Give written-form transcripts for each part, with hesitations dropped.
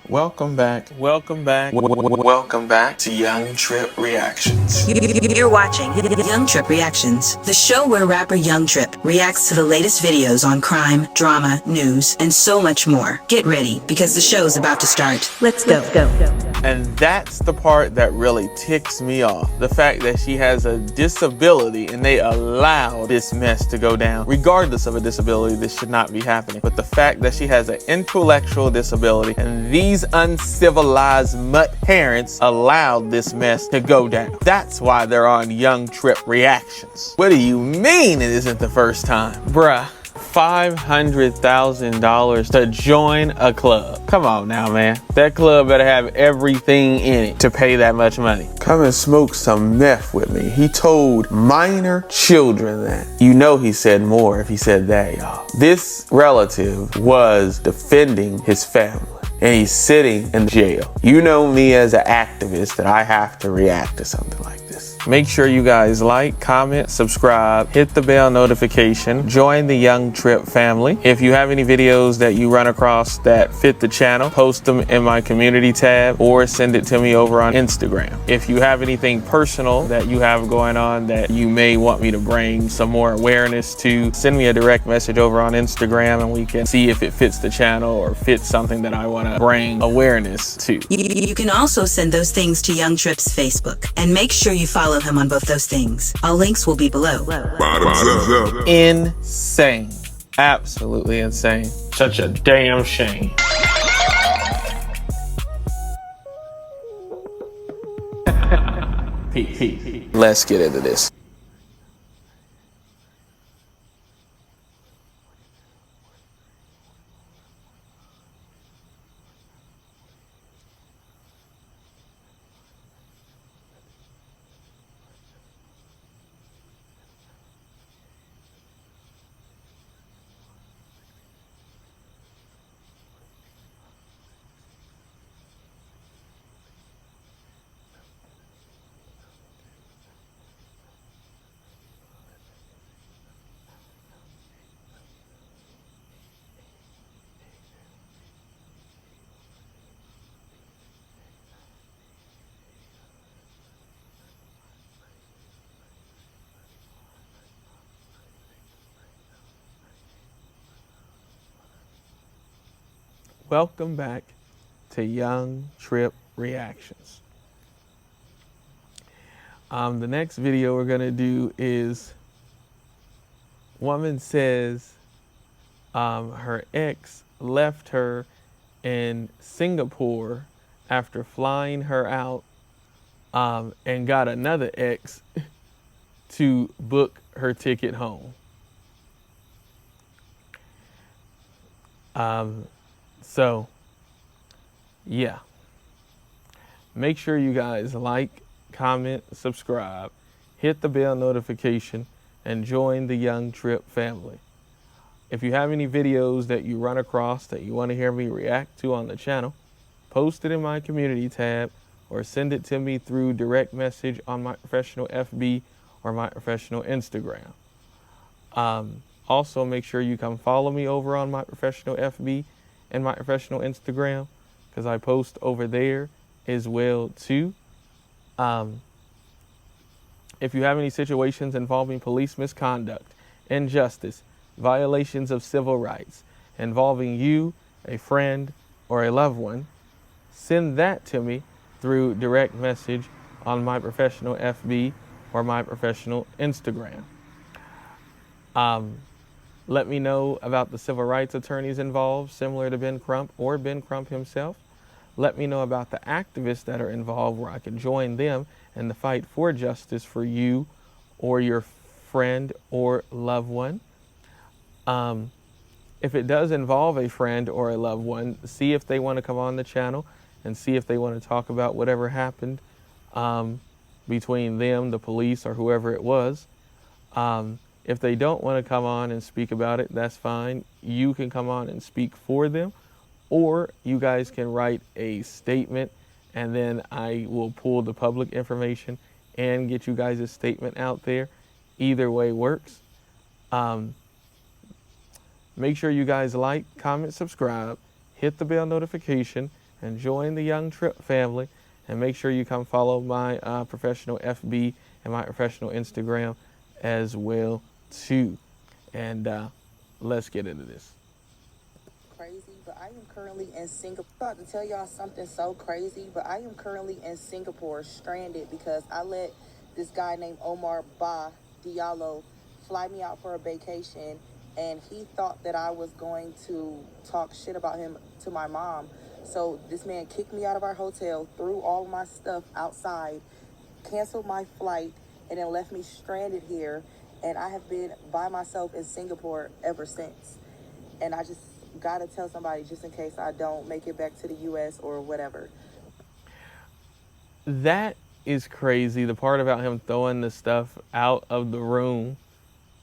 Welcome back. Welcome back to Young Tripp Reactions. You're watching Young Tripp Reactions, the show where rapper Young Tripp reacts to the latest videos on crime, drama, news, and so much more. Get ready, because the show's about to start. Let's go. And that's the part that really ticks me off. The fact that she has a disability and they allow this mess to go down. Regardless of a disability, this should not be happening. But the fact that she has an intellectual disability and these uncivilized mutt parents allowed this mess to go down. That's why they're on Young Tripp Reactions. What do you mean it isn't the first time? Bruh. $500,000 to join a club. Come on now, man. That club better have everything in it to pay that much money. Come and smoke some meth with me. He told minor children that. You know he said more if he said that, y'all. This relative was defending his family, and he's sitting in jail. You know me as an activist that I have to react to something like this. Make sure you guys like, comment, subscribe, hit the bell notification, join the Young Tripp family. If you have any videos that you run across that fit the channel, post them in my community tab or send it to me over on Instagram. If you have anything personal that you have going on that you may want me to bring some more awareness to, send me a direct message over on Instagram and we can see if it fits the channel or fits something that I want to bring awareness to. You can also send those things to Young Tripp's Facebook, and make sure you follow him on both those things. All links will be below. Insane. Absolutely insane. Such a damn shame. Peace. Let's get into this. Welcome back to Young Tripp Reactions. The next video we're gonna do is woman says her ex left her in Singapore after flying her out and got another ex to book her ticket home. So, yeah. Make sure you guys like, comment, subscribe, hit the bell notification, and join the Young Tripp family. If you have any videos that you run across that you want to hear me react to on the channel, post it in my community tab or send it to me through direct message on my professional FB or my professional Instagram. Also, make sure you come follow me over on my professional FB and my professional Instagram, because I post over there as well too. If you have any situations involving police misconduct, injustice, violations of civil rights, involving you, a friend, or a loved one, send that to me through direct message on my professional FB or my professional Instagram. Let me know about the civil rights attorneys involved, similar to Ben Crump or Ben Crump himself. Let me know about the activists that are involved where I can join them in the fight for justice for you or your friend or loved one. If it does involve a friend or a loved one, see if they want to come on the channel and see if they want to talk about whatever happened between them, the police, or whoever it was. If they don't want to come on and speak about it, that's fine. You can come on and speak for them, or you guys can write a statement and then I will pull the public information and get you guys a statement out there. Either way works. Make sure you guys like, comment, subscribe, hit the bell notification, and join the Young Tripp family. And make sure you come follow my professional FB and my professional Instagram as well too. And let's get into this. Crazy, but I am currently in Singapore. I'm about to tell y'all something so crazy, but I am currently in Singapore stranded because I let this guy named Omar Ba Diallo fly me out for a vacation, and he thought that I was going to talk shit about him to my mom. So this man kicked me out of our hotel, threw all of my stuff outside, canceled my flight, and then left me stranded here. And I have been by myself in Singapore ever since. And I just gotta tell somebody just in case I don't make it back to the US or whatever. That is crazy. The part about him throwing the stuff out of the room,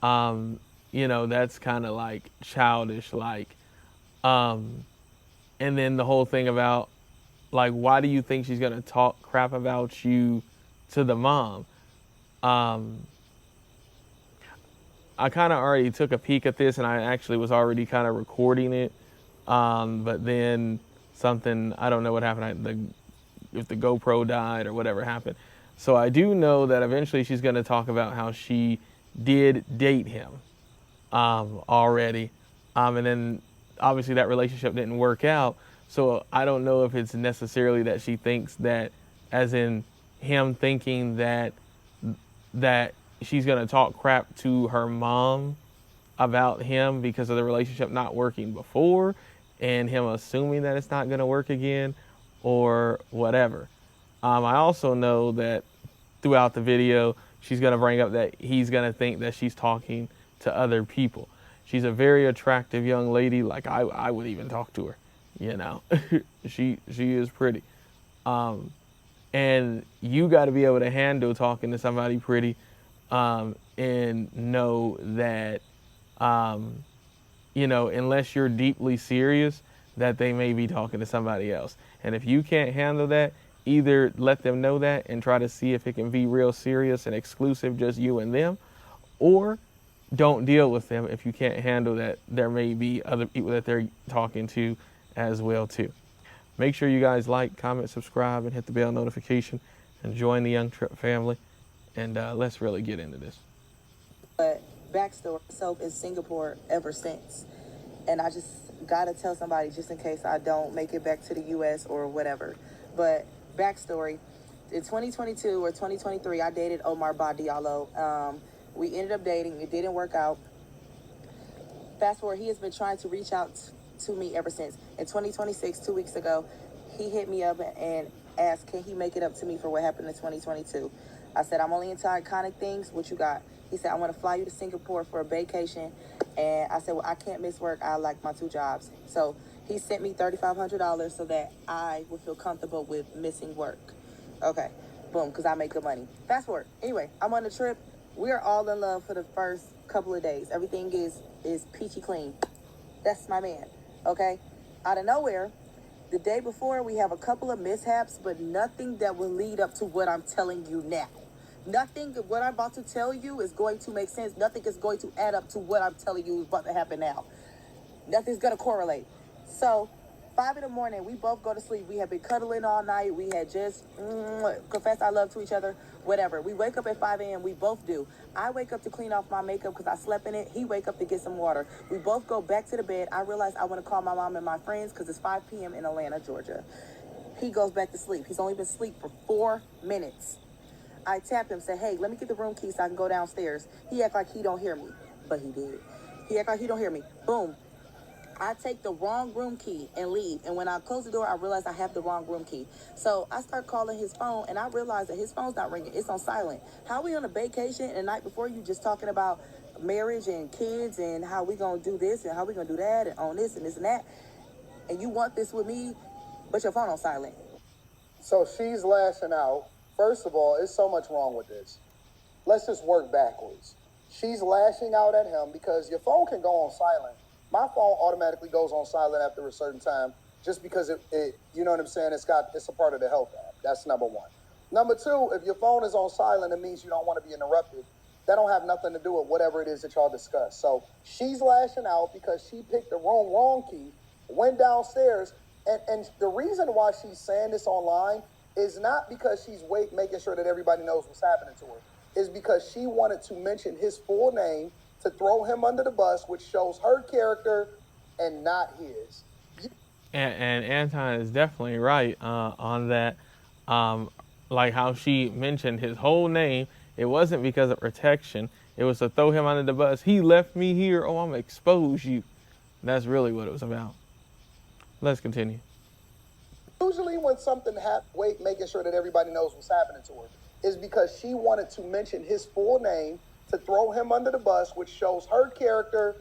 you know, that's kind of like childish, like, and then the whole thing about, like, why do you think she's gonna talk crap about you to the mom? I kind of already took a peek at this, and I actually was already kind of recording it, but then something, I don't know what happened, if the GoPro died or whatever happened. So I do know that eventually she's going to talk about how she did date him already, and then obviously that relationship didn't work out. So I don't know if it's necessarily that she thinks that, as in him thinking that she's going to talk crap to her mom about him because of the relationship not working before, and him assuming that it's not going to work again or whatever. I also know that throughout the video, she's going to bring up that he's going to think that she's talking to other people. She's a very attractive young lady. Like, I would even talk to her, you know. she is pretty. And you got to be able to handle talking to somebody pretty, and know that, you know, unless you're deeply serious, that they may be talking to somebody else. And if you can't handle that, either let them know that and try to see if it can be real serious and exclusive, just you and them, or don't deal with them if you can't handle that there may be other people that they're talking to as well too. Make sure you guys like, comment, subscribe, and hit the bell notification, and join the Young Tripp family. And let's really get into this. But backstory, myself in Singapore ever since. And I just gotta tell somebody just in case I don't make it back to the US or whatever. But backstory, in 2022 or 2023, I dated Omar Ba Diallo. We ended up dating. It didn't work out. Fast forward, he has been trying to reach out to me ever since. In 2026, 2 weeks ago, he hit me up and asked, can he make it up to me for what happened in 2022? I said, I'm only into iconic things. What you got? He said, I want to fly you to Singapore for a vacation. And I said, well, I can't miss work. I like my 2 jobs. So he sent me $3,500 so that I would feel comfortable with missing work. Okay, boom, because I make good money. Fast forward. Anyway, I'm on the trip. We are all in love for the first couple of days. Everything is peachy clean. That's my man, okay? Out of nowhere, the day before, we have a couple of mishaps, but nothing that will lead up to what I'm telling you now. Nothing, what I'm about to tell you is going to make sense. Nothing is going to add up to what I'm telling you is about to happen now. Nothing's going to correlate. So, 5 in the morning, we both go to sleep. We have been cuddling all night. We had just confessed our love to each other, whatever. We wake up at 5 a.m. We both do. I wake up to clean off my makeup because I slept in it. He wake up to get some water. We both go back to the bed. I realize I want to call my mom and my friends because it's 5 p.m. in Atlanta, Georgia. He goes back to sleep. He's only been asleep for 4 minutes. I tap him, say, hey, let me get the room key so I can go downstairs. He act like he don't hear me, but he did. He act like he don't hear me. Boom. I take the wrong room key and leave. And when I close the door, I realize I have the wrong room key. So I start calling his phone, and I realize that his phone's not ringing. It's on silent. How we on a vacation, and the night before you just talking about marriage and kids and how we going to do this and how we going to do that and on this and this and that. And you want this with me, but your phone on silent. So she's lashing out. First of all, there's so much wrong with this. Let's just work backwards. She's lashing out at him because your phone can go on silent. My phone automatically goes on silent after a certain time just because it you know what I'm saying? It's a part of the health app. That's number one. Number two, if your phone is on silent, it means you don't want to be interrupted. That don't have nothing to do with whatever it is that y'all discuss. So she's lashing out because she picked the wrong key, went downstairs, and the reason why she's saying this online is not because she's making sure that everybody knows what's happening to her. Is because she wanted to mention his full name to throw him under the bus, which shows her character and not his. And Anton is definitely right on that. Like how she mentioned his whole name, it wasn't because of protection. It was to throw him under the bus. He left me here. Oh, I'm gonna expose you. That's really what it was about. Let's continue. Usually when something making sure that everybody knows what's happening to her, is because she wanted to mention his full name to throw him under the bus, which shows her character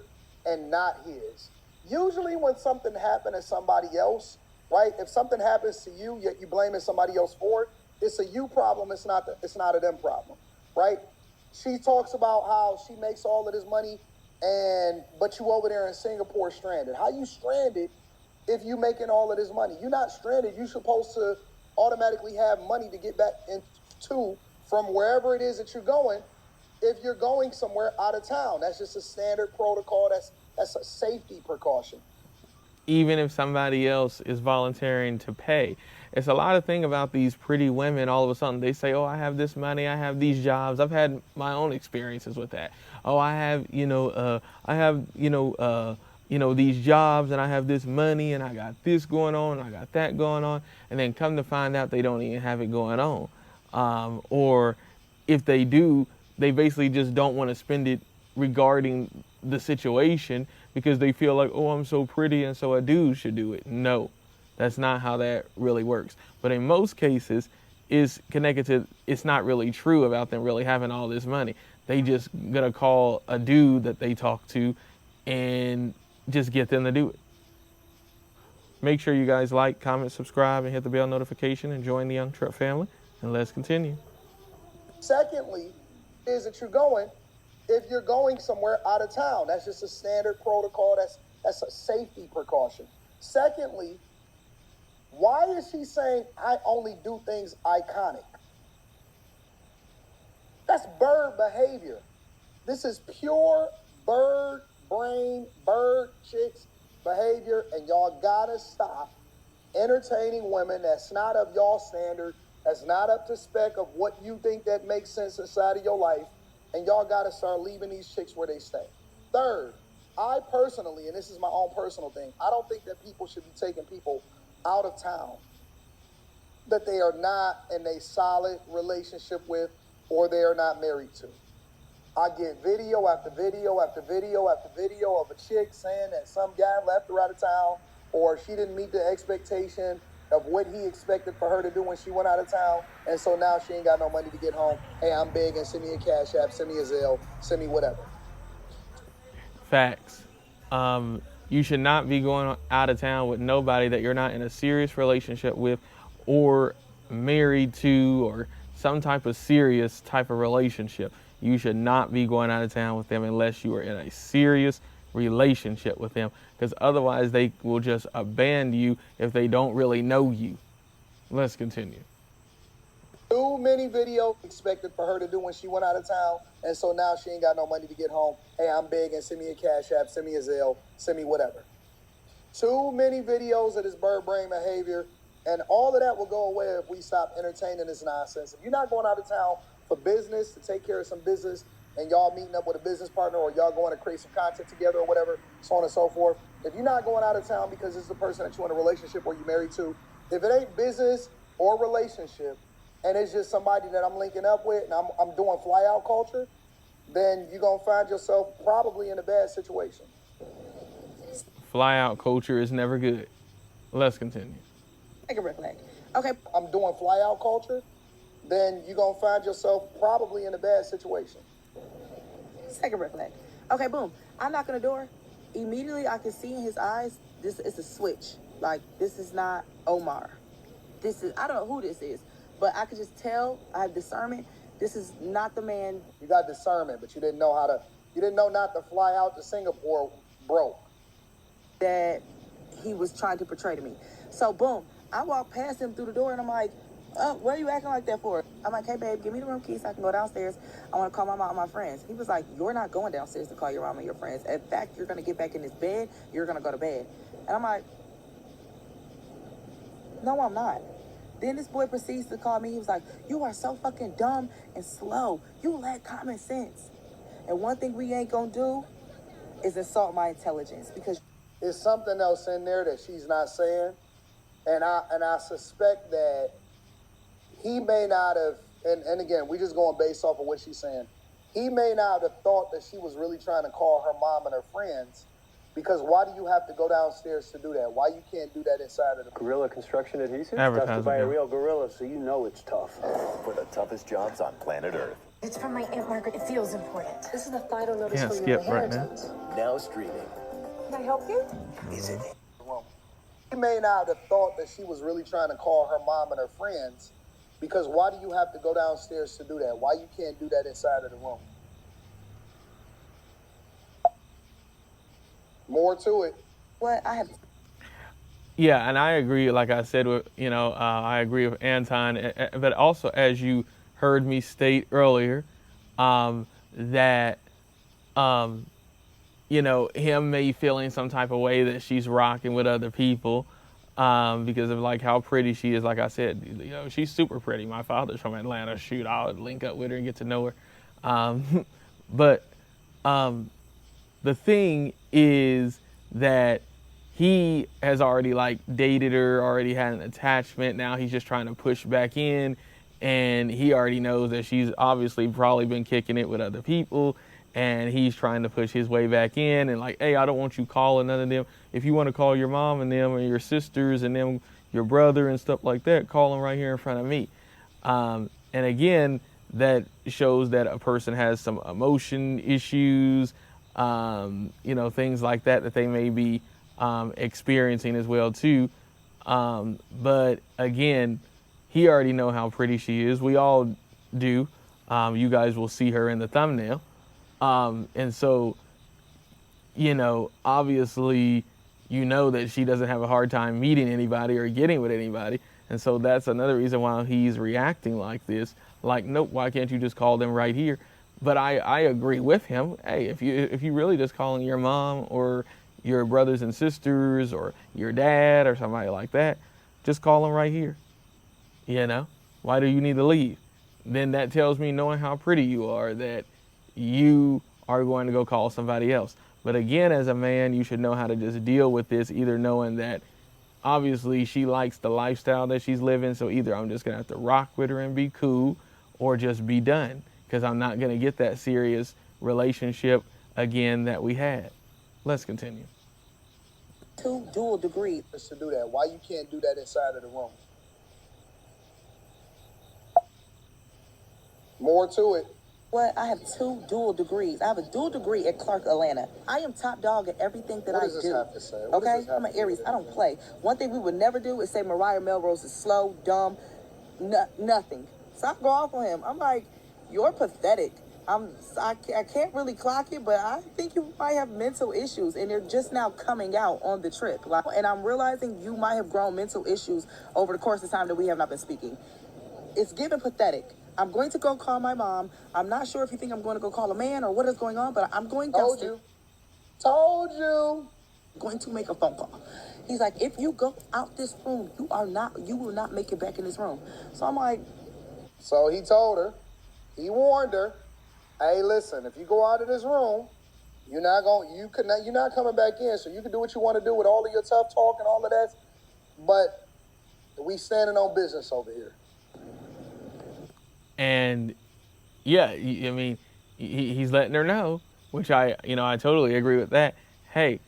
and not his. Usually when something happens to somebody else, right? If something happens to you, yet you blaming somebody else for it, it's a you problem. It's not a them problem, right? She talks about how she makes all of this money, but you over there in Singapore stranded. How you stranded if you making all of this money? You're not stranded. You're supposed to automatically have money to get back into from wherever it is that you're going. If you're going somewhere out of town, that's just a standard protocol. That's a safety precaution. Even if somebody else is volunteering to pay. It's a lot of thing about these pretty women. All of a sudden they say, oh, I have this money, I have these jobs. I've had my own experiences with that. Oh, I have, these jobs and I have this money and I got this going on and I got that going on. And then come to find out they don't even have it going on. Or if they do, they basically just don't want to spend it regarding the situation because they feel like, oh, I'm so pretty and so a dude should do it. No, that's not how that really works. But in most cases, is connected to, it's not really true about them really having all this money. They just gonna call a dude that they talk to and just get them to do it. Make sure you guys like, comment, subscribe, and hit the bell notification and join the Young Tripp family. And let's continue. Secondly, is that if you're going somewhere out of town, that's just a standard protocol. That's a safety precaution. Secondly, why is she saying I only do things iconic? That's bird behavior. This is pure bird brain, bird chicks behavior, and y'all gotta stop entertaining women that's not of y'all standard, that's not up to spec of what you think that makes sense inside of your life, and y'all gotta start leaving these chicks where they stay. Third, I personally, and this is my own personal thing, I don't think that people should be taking people out of town that they are not in a solid relationship with or they are not married to. I get video after video after video after video of a chick saying that some guy left her out of town or she didn't meet the expectation of what he expected for her to do when she went out of town, and so now she ain't got no money to get home. Hey, I'm begging, send me a Cash App, send me a Zelle, send me whatever. Facts. You should not be going out of town with nobody that you're not in a serious relationship with or married to or some type of serious type of relationship. You should not be going out of town with them unless you are in a serious relationship with them, because otherwise they will just abandon you if they don't really know you. Let's continue. Too many videos expected for her to do when she went out of town, and so now she ain't got no money to get home. Hey, I'm begging, send me a Cash App, send me a Zelle, send me whatever. Too many videos of this bird brain behavior, and all of that will go away if we stop entertaining this nonsense. If you're not going out of town for business, to take care of some business, and y'all meeting up with a business partner or y'all going to create some content together or whatever, so on and so forth. If you're not going out of town because it's the person that you're in a relationship or you're married to, if it ain't business or relationship, and it's just somebody that I'm linking up with and I'm doing fly out culture, then you're going to find yourself probably in a bad situation. Fly out culture is never good. Let's continue. Take a reflect. Okay. I'm doing fly out culture, then you're going to find yourself probably in a bad situation. Take a reflect. Okay, boom. I knock on the door. Immediately I can see in his eyes, this is a switch. Like, this is not Omar. I don't know who this is, but I could just tell, I have discernment. This is not the man. You got discernment, but you didn't know not to fly out to Singapore broke. That he was trying to portray to me. So boom, I walk past him through the door and I'm like, What are you acting like that for? I'm like, hey, babe, give me the room key so I can go downstairs. I want to call my mom and my friends. He was like, you're not going downstairs to call your mom and your friends. In fact, you're going to get back in this bed. You're going to go to bed. And I'm like, no, I'm not. Then this boy proceeds to call me. He was like, you are so fucking dumb and slow. You lack common sense. And one thing we ain't going to do is insult my intelligence because There's something else in there that she's not saying. And I suspect that he may not have, and again, we just going based off of what she's saying. He may not have thought that she was really trying to call her mom and her friends, because why do you have to go downstairs to do that? Why you can't do that inside of the Gorilla Construction Adhesive? Advertising, Tough to buy yeah. a real gorilla, so you know it's tough. For the toughest jobs on planet Earth. It's from my Aunt Margaret. It feels important. This is the final notice Can't for your skip right now. inheritance. Now streaming. Can I help you? Is it? He may not have thought that she was really trying to call her mom and her friends, because why do you have to go downstairs to do that? Why you can't do that inside of the room? More to it. what I have. Yeah, and I agree. Like I said, with I agree with Anton. But also, as you heard me state earlier, that him may feeling some type of way that she's rocking with other people, because of like how pretty she is. Like I said, she's super pretty. My father's from Atlanta. Shoot, I'll link up with her and get to know her. But the thing is that he has already like dated her, already had an attachment. Now he's just trying to push back in, and he already knows that she's obviously probably been kicking it with other people, and he's trying to push his way back in and like, hey, I don't want you calling none of them. If you want to call your mom and them or your sisters and them, your brother and stuff like that, call them right here in front of me. And again, that shows that a person has some emotion issues, things like that they may be experiencing as well too. But again, he already know how pretty she is. We all do. You guys will see her in the thumbnail. And so, obviously, that she doesn't have a hard time meeting anybody or getting with anybody. And so that's another reason why he's reacting like this. Like, nope, why can't you just call them right here? But I agree with him. Hey, if you really just calling your mom or your brothers and sisters or your dad or somebody like that, just call them right here. Why do you need to leave? Then that tells me, knowing how pretty you are, that you are going to go call somebody else. But again, as a man, you should know how to just deal with this, either knowing that obviously she likes the lifestyle that she's living, so either I'm just going to have to rock with her and be cool, or just be done, because I'm not going to get that serious relationship again that we had. Let's continue. 2 dual degrees. Just to do that. Why you can't do that inside of the room? More to it. What? I have 2 dual degrees. I have a dual degree at Clark, Atlanta. I am top dog at everything that What I does this do. have to say? What does Okay? this have I'm an to do Aries. with I don't play. One thing we would never do is say Mariah Melrose is slow, dumb, nothing. So I go off on him. I'm like, you're pathetic. I can't really clock it, but I think you might have mental issues, and they're just now coming out on the trip. And I'm realizing you might have grown mental issues over the course of time that we have not been speaking. It's given pathetic. I'm going to go call my mom. I'm not sure if you think I'm going to go call a man or what is going on, but I'm going downstairs. Told you. Going to make a phone call. He's like, if you go out this room, you will not make it back in this room. So I'm like, So he told her, he warned her, hey, listen, if you go out of this room, you're not coming back in. So you can do what you want to do with all of your tough talk and all of that, but we standing on business over here. And yeah, I mean, he's letting her know, which I totally agree with that. Hey,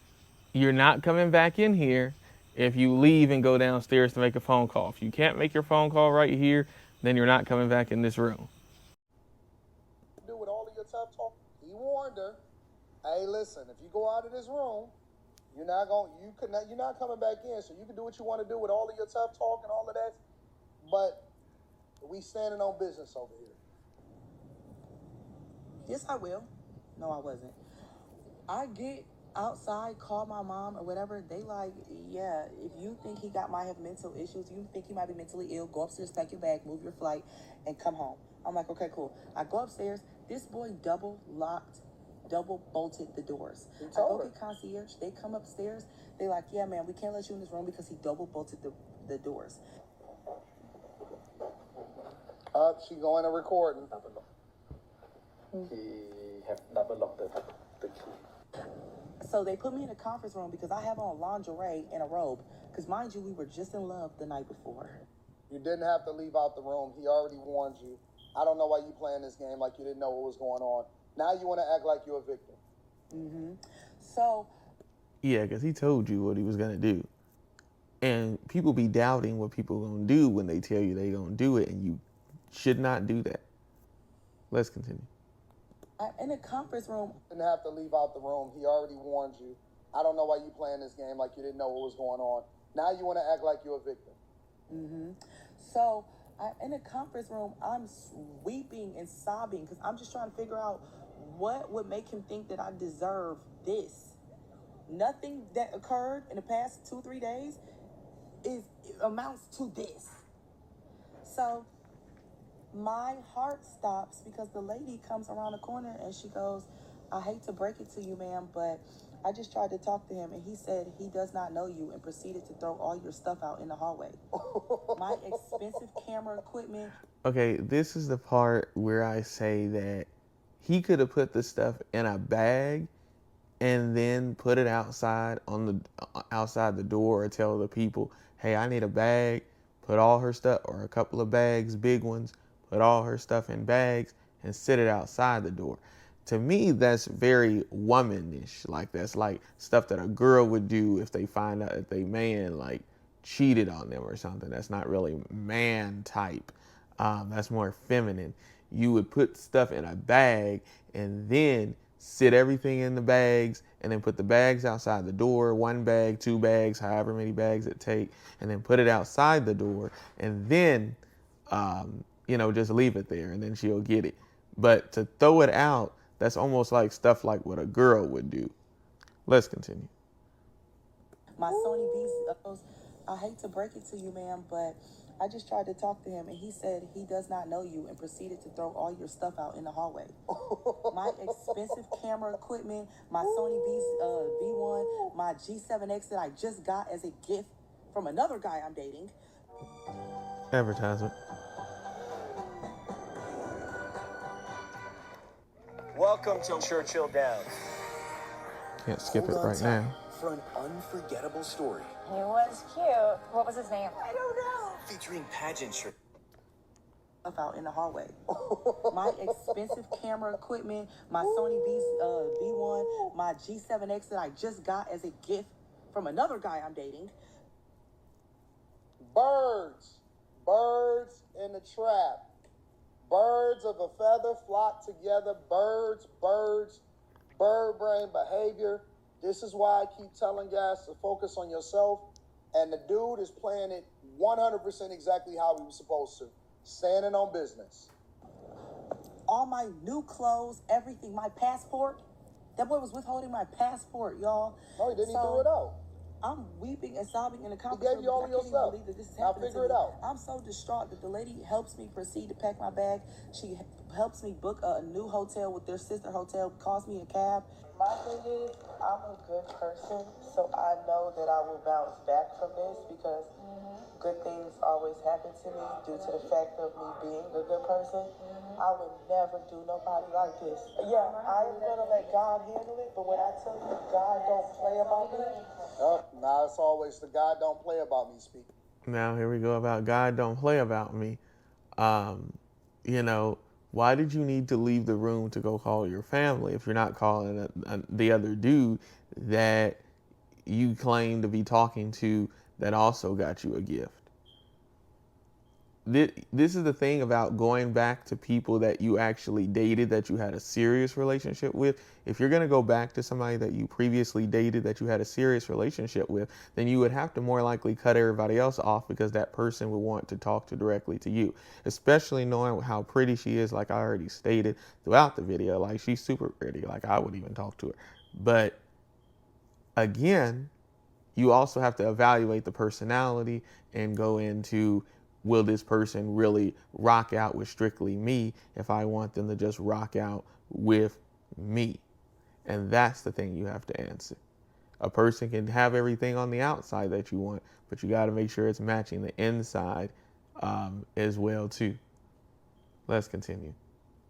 you're not coming back in here if you leave and go downstairs to make a phone call. If you can't make your phone call right here, then you're not coming back in this room. Do with all of your tough talk. He warned her, hey, listen, if you go out of this room, you're not coming back in. So you can do what you want to do with all of your tough talk and all of that, but we standing on business over here. yes, I will. No, I wasn't. I get outside, call my mom or whatever. They like, yeah, if you think he might have mental issues, you think he might be mentally ill, go upstairs, pack your bag, move your flight, and come home. I'm like, okay, cool. I go upstairs. This boy double bolted the doors. I go get concierge. They come upstairs. They like, yeah, man, we can't let you in this room because he double bolted the doors. She going to recording. He have double locked the key. So they put me in a conference room because I have on lingerie and a robe. Because mind you, we were just in love the night before. You didn't have to leave out the room. He already warned you. I don't know why you playing this game like you didn't know what was going on. Now you want to act like you're a victim. Mm-hmm. So. Yeah, because he told you what he was going to do. And people be doubting what people going to do when they tell you they going to do it, and you should not do that. Let's continue. In a conference room. Didn't have to leave out the room. He already warned you. I don't know why you playing this game like you didn't know what was going on. Now you want to act like you're a victim. Mm-hmm. So in a conference room, I'm weeping and sobbing because I'm just trying to figure out what would make him think that I deserve this. Nothing that occurred in the past 2-3 days amounts to this. So my heart stops because the lady comes around the corner and she goes, I hate to break it to you, ma'am, but I just tried to talk to him and he said he does not know you and proceeded to throw all your stuff out in the hallway. My expensive camera equipment. Okay, this is the part where I say that he could have put the stuff in a bag and then put it outside outside the door, or tell the people, hey, I need a bag, put all her stuff, or a couple of bags, big ones, put all her stuff in bags and sit it outside the door. To me, that's very womanish. Like, that's like stuff that a girl would do if they find out that they man like cheated on them or something. That's not really man type. That's more feminine. You would put stuff in a bag and then sit everything in the bags and then put the bags outside the door, 1 bag, 2 bags, however many bags it take, and then put it outside the door and then, just leave it there and then she'll get it. But to throw it out, that's almost like stuff like what a girl would do. Let's continue. My Sony V's, I hate to break it to you, ma'am, but I just tried to talk to him and he said he does not know you and proceeded to throw all your stuff out in the hallway. My expensive camera equipment, my Sony V1, my G7X that I just got as a gift from another guy I'm dating. Advertisement. Welcome to Churchill Downs. Can't skip it right now. For an unforgettable story. He was cute. What was his name? I don't know. Featuring pageantry. Out in the hallway. My expensive camera equipment, my Sony V1, my G7X that I just got as a gift from another guy I'm dating. Birds in the trap. Birds of a feather flock together. Bird brain behavior. This is why I keep telling guys to focus on yourself. And the dude is playing it 100% exactly how he was supposed to. Standing on business. All my new clothes, everything, my passport. That boy was withholding my passport, y'all. No, he didn't. He threw it out. I'm weeping and sobbing in the conference He gave you all of because I can't even yourself. believe that this is Now happening figure to it me. out. I'm so distraught that the lady helps me proceed to pack my bag. She helps me book a new hotel with their sister hotel, calls me a cab. My thing is, I'm a good person, so I know that I will bounce back from this because good things always happen to me due to the fact of me being a good person. I would never do nobody like this. Yeah, I'm gonna let God handle it, but when I tell you God don't play about me. Now it's always the God don't play about me speaking. Now here we go about God don't play about me. Why did you need to leave the room to go call your family if you're not calling the other dude that you claim to be talking to that also got you a gift? This is the thing about going back to people that you actually dated, that you had a serious relationship with. If you're going to go back to somebody that you previously dated, that you had a serious relationship with, then you would have to more likely cut everybody else off because that person would want to talk to directly to you, especially knowing how pretty she is. Like I already stated throughout the video, like she's super pretty. Like I would even talk to her. But Again, you also have to evaluate the personality and go into, will this person really rock out with strictly me if I want them to just rock out with me? And that's the thing you have to answer. A person can have everything on the outside that you want, but you got to make sure it's matching the inside as well too. Let's continue.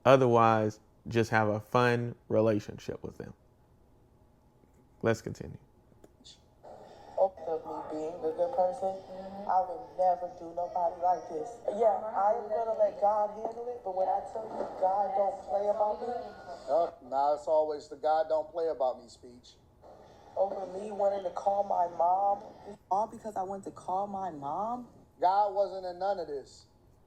Otherwise, just have a fun relationship with them. Let's continue. Of me being a good person, I would never do nobody like this. Yeah, I am gonna let God handle it, but when I tell you God don't play about me, Now it's always the God don't play about me speech. over me wanting to call my mom, all because I wanted to call my mom. God wasn't in none of this.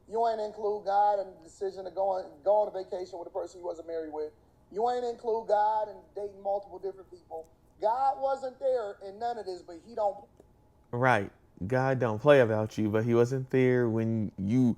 You ain't include God in the decision to go on a vacation with a person you wasn't married with. You ain't include God in dating multiple different people. God wasn't there in none of this, but he don't. Right. God don't play about you, but he wasn't there when you.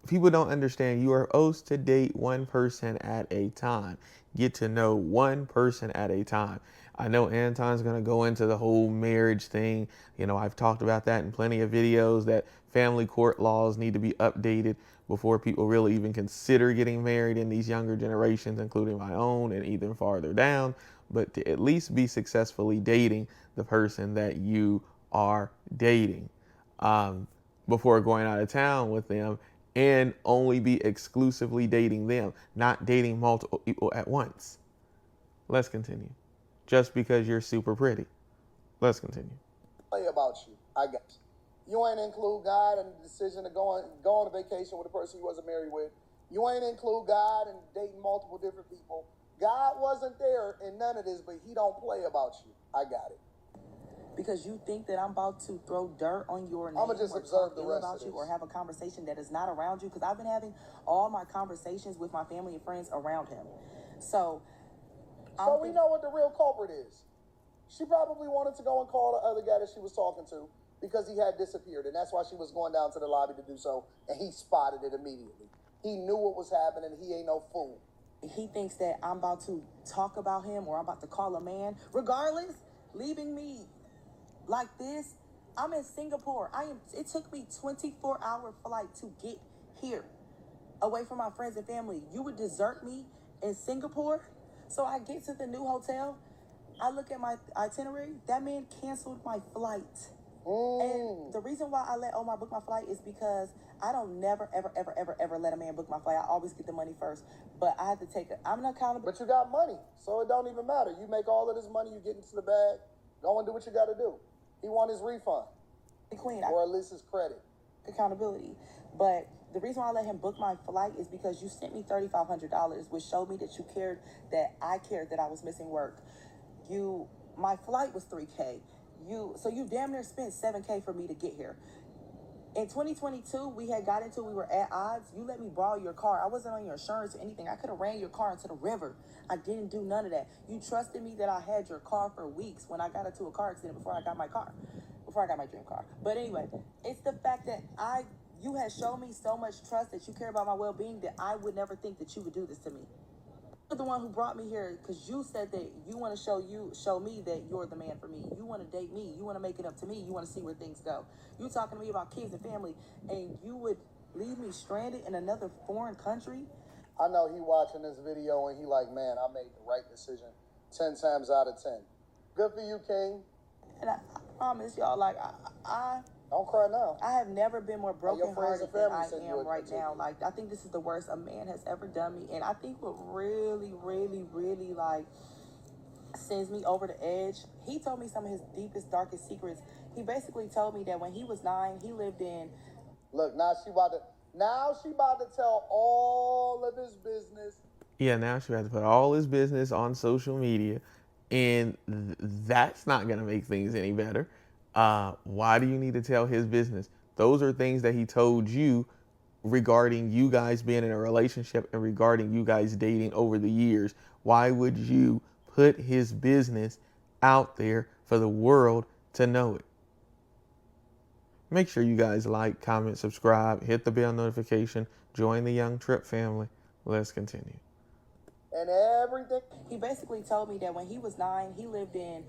People don't understand you are supposed to date one person at a time. Get to know one person at a time. I know Anton's going to go into the whole marriage thing. You know, I've talked about that in plenty of videos, that family court laws need to be updated before people really even consider getting married in these younger generations, including my own and even farther down. But to at least be successfully dating the person that you are dating before going out of town with them, and only be exclusively dating them, not dating multiple people at once. Let's continue. Just because you're super pretty. Let's continue. Play about you. I got you. You ain't include God in the decision to go on a vacation with a person you wasn't married with. You ain't include God in dating multiple different people. God wasn't there in none of this, but he don't play about you. I got it. Because you think that I'm about to throw dirt on your name, I'ma just or observe talk the ill rest about of you, this. or have a conversation that is not around you. Because I've been having all my conversations with my family and friends around him. So we know what the real culprit is. She probably wanted to go and call the other guy that she was talking to because he had disappeared, and that's why she was going down to the lobby to do so, and he spotted it immediately. He knew what was happening. He ain't no fool. He thinks that I'm about to talk about him, or I'm about to call a man. Regardless, leaving me like this. I'm in Singapore. It took me 24-hour flight to get here, away from my friends and family. You would desert me in Singapore? So I get to the new hotel. I look at my itinerary. That man canceled my flight. And the reason why I let Omar book my flight is because I don't never, ever, ever, ever, ever let a man book my flight. I always get the money first. But I have to I'm not accountable. But you got money, so it don't even matter. You make all of this money, you get into the bag, go and do what you got to do. He want his refund. Queen, or at least his credit. Accountability. But the reason why I let him book my flight is because you sent me $3,500, which showed me that you cared, that I cared that I was missing work. My flight was $3K. So you damn near spent $7K for me to get here. In 2022, we were at odds. You let me borrow your car. I wasn't on your insurance or anything. I could have ran your car into the river. I didn't do none of that. You trusted me that I had your car for weeks when I got into a car accident before I got my dream car. But anyway, it's the fact that you had shown me so much trust, that you care about my well-being, that I would never think that you would do this to me. You're the one who brought me here because you said that you want to show me that you're the man for me. You want to date me. You want to make it up to me. You want to see where things go. You talking to me about kids and family, and you would leave me stranded in another foreign country? I know he watching this video and he like, man, I made the right decision 10 times out of 10. Good for you, King. And I promise y'all, like, I don't cry now. I have never been more brokenhearted than I am right now. Like, I think this is the worst a man has ever done me. And I think what really, really, really, like, sends me over the edge, he told me some of his deepest, darkest secrets. He basically told me that when he was 9, he lived in... Look, now she about to tell all of his business. Yeah, now she has to put all his business on social media, and that's not going to make things any better. Why do you need to tell his business? Those are things that he told you regarding you guys being in a relationship and regarding you guys dating over the years. Why would you put his business out there for the world to know it? Make sure you guys like, comment, subscribe, hit the bell notification, join the Young Tripp family. Let's continue. And everything. He basically told me that when he was 9, he lived in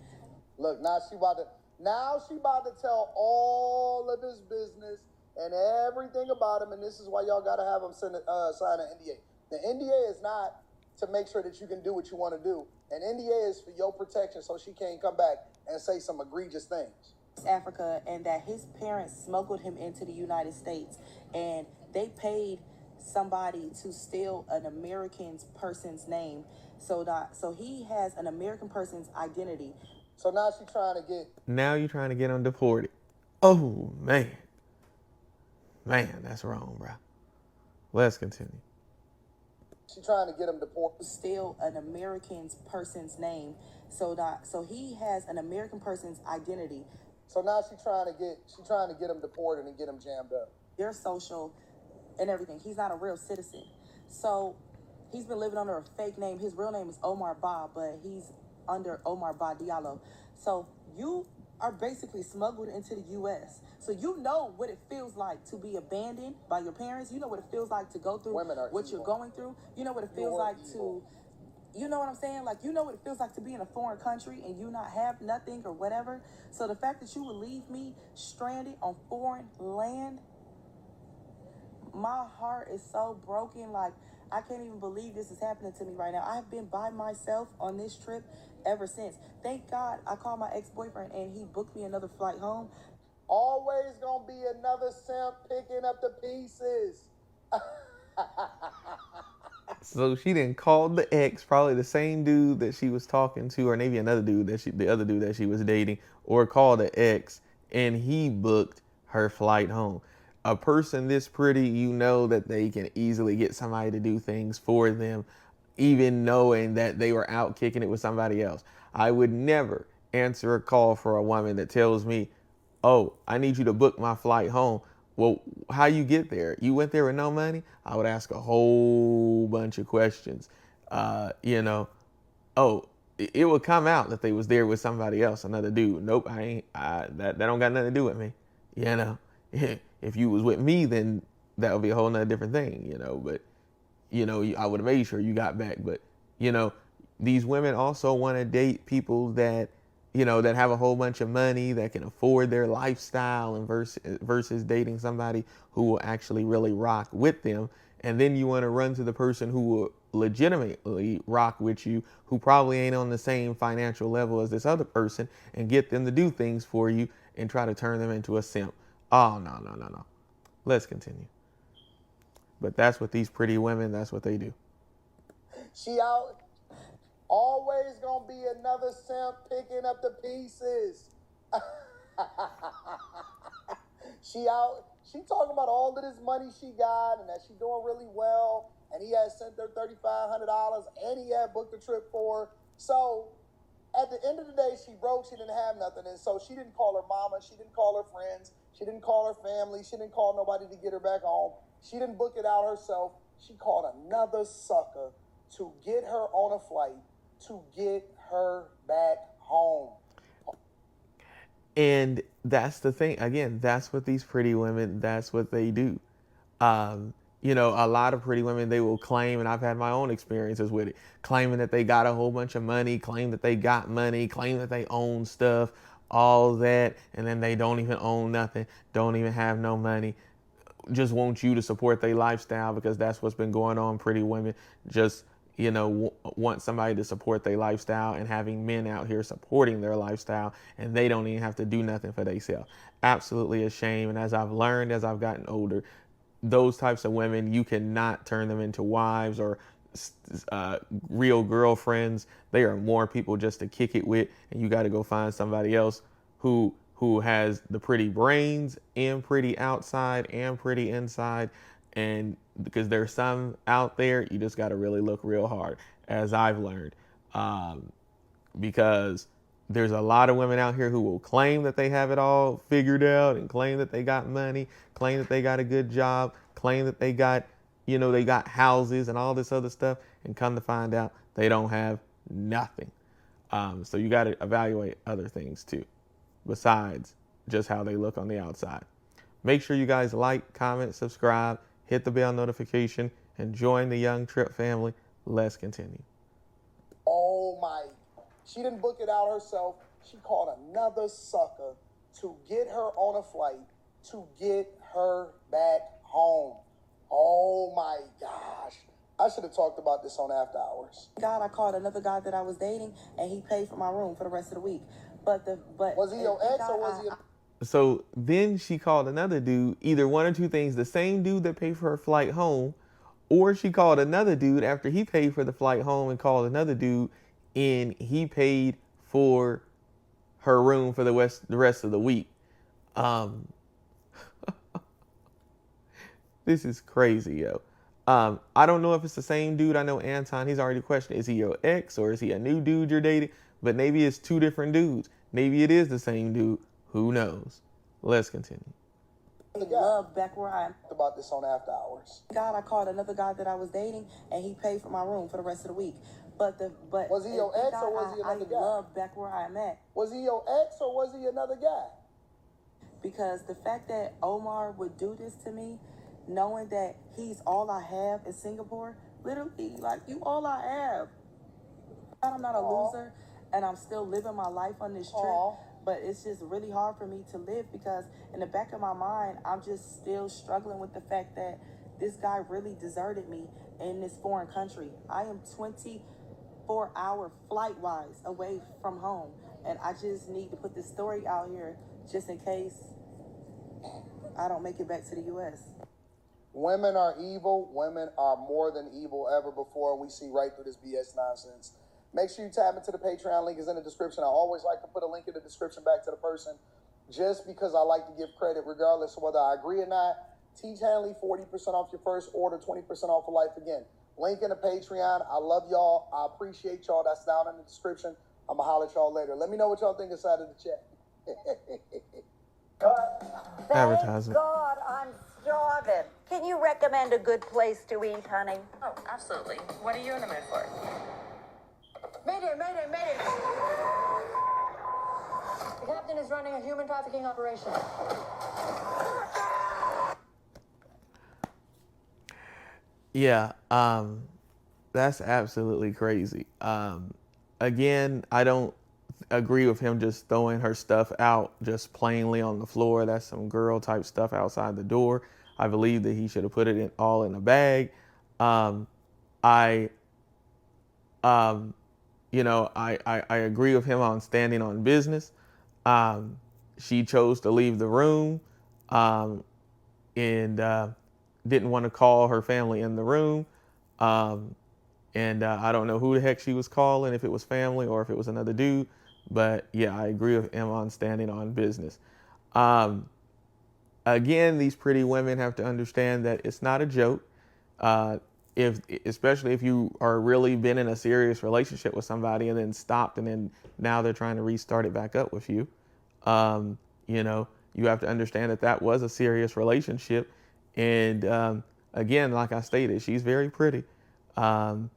Look, now she about to tell all of his business and everything about him, and this is why y'all gotta have him sign an NDA. The NDA is not to make sure that you can do what you want to do. An NDA is for your protection, so she can't come back and say some egregious things. Africa, and that his parents smuggled him into the United States, and they paid somebody to steal an American person's name, so he has an American person's identity. So now she's trying to get. Now you're trying to get him deported. Oh man, that's wrong, bro. Let's continue. She's trying to get him deported. Steal an American person's name, so he has an American person's identity. So now she's trying to get him deported and get him jammed up. Their social and everything. He's not a real citizen. So he's been living under a fake name. His real name is Omar Ba, but he's under Omar Ba Diallo. So you are basically smuggled into the U.S. So you know what it feels like to be abandoned by your parents. You know what it feels like to go through what you're going through. You know what it feels like to... You know what I'm saying? Like, you know what it feels like to be in a foreign country and you not have nothing or whatever. So the fact that you would leave me stranded on foreign land, my heart is so broken. Like, I can't even believe this is happening to me right now. I've been by myself on this trip ever since. Thank God I called my ex-boyfriend and he booked me another flight home. Always gonna be another simp picking up the pieces. So she didn't call the ex, probably the same dude that she was talking to, or maybe another dude the other dude that she was dating, or called the ex, and he booked her flight home. A person this pretty, you know that they can easily get somebody to do things for them, even knowing that they were out kicking it with somebody else. I would never answer a call for a woman that tells me, "Oh, I need you to book my flight home." Well, how you get there? You went there with no money? I would ask a whole bunch of questions. Oh, it would come out that they was there with somebody else, another dude. Nope, I ain't. That don't got nothing to do with me. If you was with me, then that would be a whole nother different thing. But I would have made sure you got back. But these women also want to date people that that have a whole bunch of money, that can afford their lifestyle, and versus dating somebody who will actually really rock with them. And then you want to run to the person who will legitimately rock with you, who probably ain't on the same financial level as this other person, and get them to do things for you and try to turn them into a simp. Oh, no. Let's continue. But that's what these pretty women, that's what they do. She out. Always gonna be another simp picking up the pieces. She talking about all of this money she got and that she doing really well, and he had sent her $3,500 and he had booked a trip for her. So at the end of the day, she broke, she didn't have nothing, and so she didn't call her mama, she didn't call her friends, she didn't call her family, she didn't call nobody to get her back home. She didn't book it out herself. She called another sucker to get her on a flight to get her back home. And that's the thing. Again, that's what these pretty women, that's what they do. A lot of pretty women, they will claim, and I've had my own experiences with it, claiming that they got a whole bunch of money, claim that they got money, claim that they own stuff, all that, and then they don't even own nothing, don't even have no money, just want you to support their lifestyle, because that's what's been going on. Pretty women just want somebody to support their lifestyle, and having men out here supporting their lifestyle, and they don't even have to do nothing for themselves. Absolutely a shame. And as I've learned, as I've gotten older, those types of women, you cannot turn them into wives or real girlfriends. They are more people just to kick it with, and you got to go find somebody else who has the pretty brains and pretty outside and pretty inside. And because there's some out there, you just got to really look real hard, as I've learned, because there's a lot of women out here who will claim that they have it all figured out, and claim that they got money, claim that they got a good job, claim that they got, they got houses and all this other stuff, and come to find out they don't have nothing. So you got to evaluate other things too, besides just how they look on the outside. Make sure you guys like, comment, subscribe, hit the bell notification, and join the Young Tripp family. Let's continue. Oh my. She didn't book it out herself. She called another sucker to get her on a flight to get her back home. Oh my gosh. I should have talked about this on After Hours. God, I called another guy that I was dating, and he paid for my room for the rest of the week. But was he your ex or was he? So then she called another dude, either one or two things, the same dude that paid for her flight home, or she called another dude after he paid for the flight home and called another dude and he paid for her room for the rest of the week. This is crazy, yo. I don't know if it's the same dude. I know Anton, he's already questioned, is he your ex or is he a new dude you're dating? But maybe it's two different dudes. Maybe it is the same dude. Who knows? Let's continue. Love back where I am. About this on After Hours. God, I called another guy that I was dating, and he paid for my room for the rest of the week. But was he your ex or was he another guy? I love back where I'm at. Was he your ex or was he another guy? Because the fact that Omar would do this to me, knowing that he's all I have in Singapore, literally, like, you all I have. I'm not a loser, and I'm still living my life on this trip. But it's just really hard for me to live because in the back of my mind, I'm just still struggling with the fact that this guy really deserted me in this foreign country. I am 24-hour flight-wise away from home. And I just need to put this story out here just in case I don't make it back to the U.S. Women are evil. Women are more than evil ever before. We see right through this BS nonsense. Make sure you tap into the Patreon. Link is in the description. I always like to put a link in the description back to the person just because I like to give credit regardless of whether I agree or not. Teach Hanley 40% off your first order, 20% off for life again. Link in the Patreon. I love y'all. I appreciate y'all. That's down in the description. I'm going to holler at y'all later. Let me know what y'all think inside of the chat. Advertisement. Thank God, I'm starving. Can you recommend a good place to eat, honey? Oh, absolutely. What are you in the mood for? Mayday, mayday, mayday! The captain is running a human trafficking operation. Yeah, that's absolutely crazy. Again, I don't agree with him just throwing her stuff out just plainly on the floor. That's some girl type stuff outside the door. I believe that he should have put it all in a bag. I agree with him on standing on business. She chose to leave the room and didn't want to call her family in the room. I don't know who the heck she was calling, if it was family or if it was another dude. But yeah, I agree with him on standing on business. Again, these pretty women have to understand that it's not a joke. Especially if you are really been in a serious relationship with somebody and then stopped and then now they're trying to restart it back up with you. You have to understand that was a serious relationship. And again, like I stated, she's very pretty. But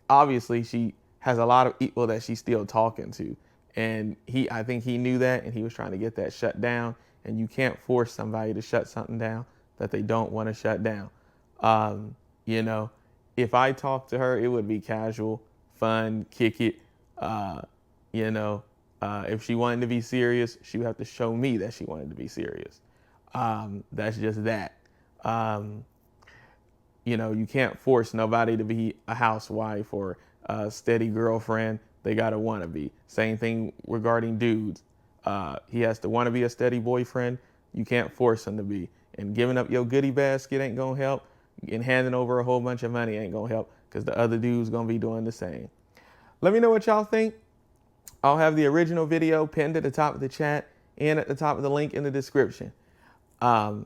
obviously she has a lot of people that she's still talking to. And I think he knew that and he was trying to get that shut down. And you can't force somebody to shut something down that they don't want to shut down. If I talked to her, it would be casual, fun, kick it. If she wanted to be serious, she would have to show me that she wanted to be serious. That's just that. You can't force nobody to be a housewife or a steady girlfriend. They got to want to be. Same thing regarding dudes. He has to want to be a steady boyfriend. You can't force him to be. And giving up your goodie basket ain't going to help. And handing over a whole bunch of money ain't going to help because the other dude's going to be doing the same. Let me know what y'all think. I'll have the original video pinned at the top of the chat and at the top of the link in the description.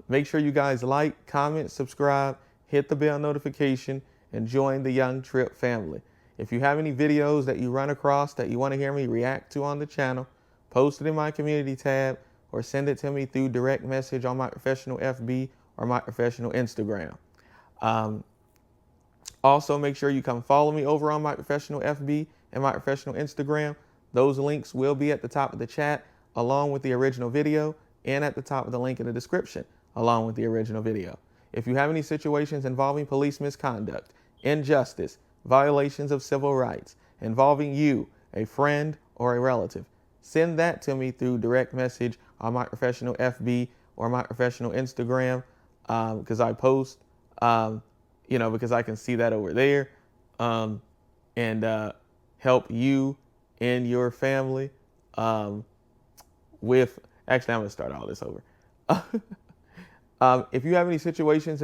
Make sure you guys like, comment, subscribe, hit the bell notification, and join the Young Tripp family. If you have any videos that you run across that you want to hear me react to on the channel, post it in my community tab or send it to me through direct message on my professional FB or my professional Instagram. Also, make sure you come follow me over on my professional FB and my professional Instagram. Those links will be at the top of the chat along with the original video and at the top of the link in the description along with the original video. If you have any situations involving police misconduct, injustice, violations of civil rights, involving you, a friend, or a relative, send that to me through direct message on my professional FB or my professional Instagram, because I post, because I can see that over there, and help you and your family with, actually, I'm going to start all this over. If you have any situations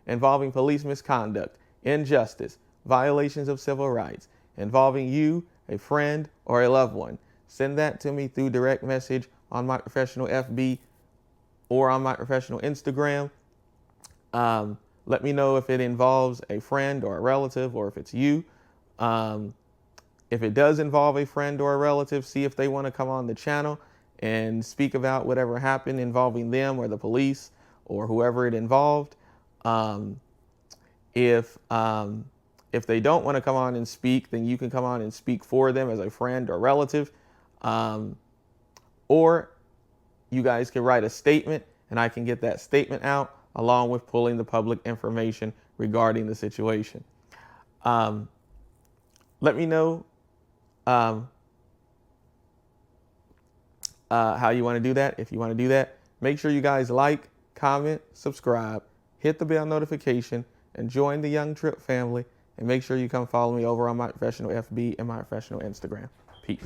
involving police misconduct, injustice, violations of civil rights, involving you, a friend, or a loved one, send that to me through direct message on my professional FB or on my professional Instagram. Let me know if it involves a friend or a relative, or if it's you. If it does involve a friend or a relative, see if they want to come on the channel and speak about whatever happened involving them or the police or whoever it involved. If they don't want to come on and speak, then you can come on and speak for them as a friend or relative. Or you guys can write a statement and I can get that statement out along with pulling the public information regarding the situation. Let me know how you want to do that. If you want to do that, make sure you guys like, comment, subscribe, hit the bell notification, and join the Young Tripp family. And make sure you come follow me over on my professional FB and my professional Instagram. Peace.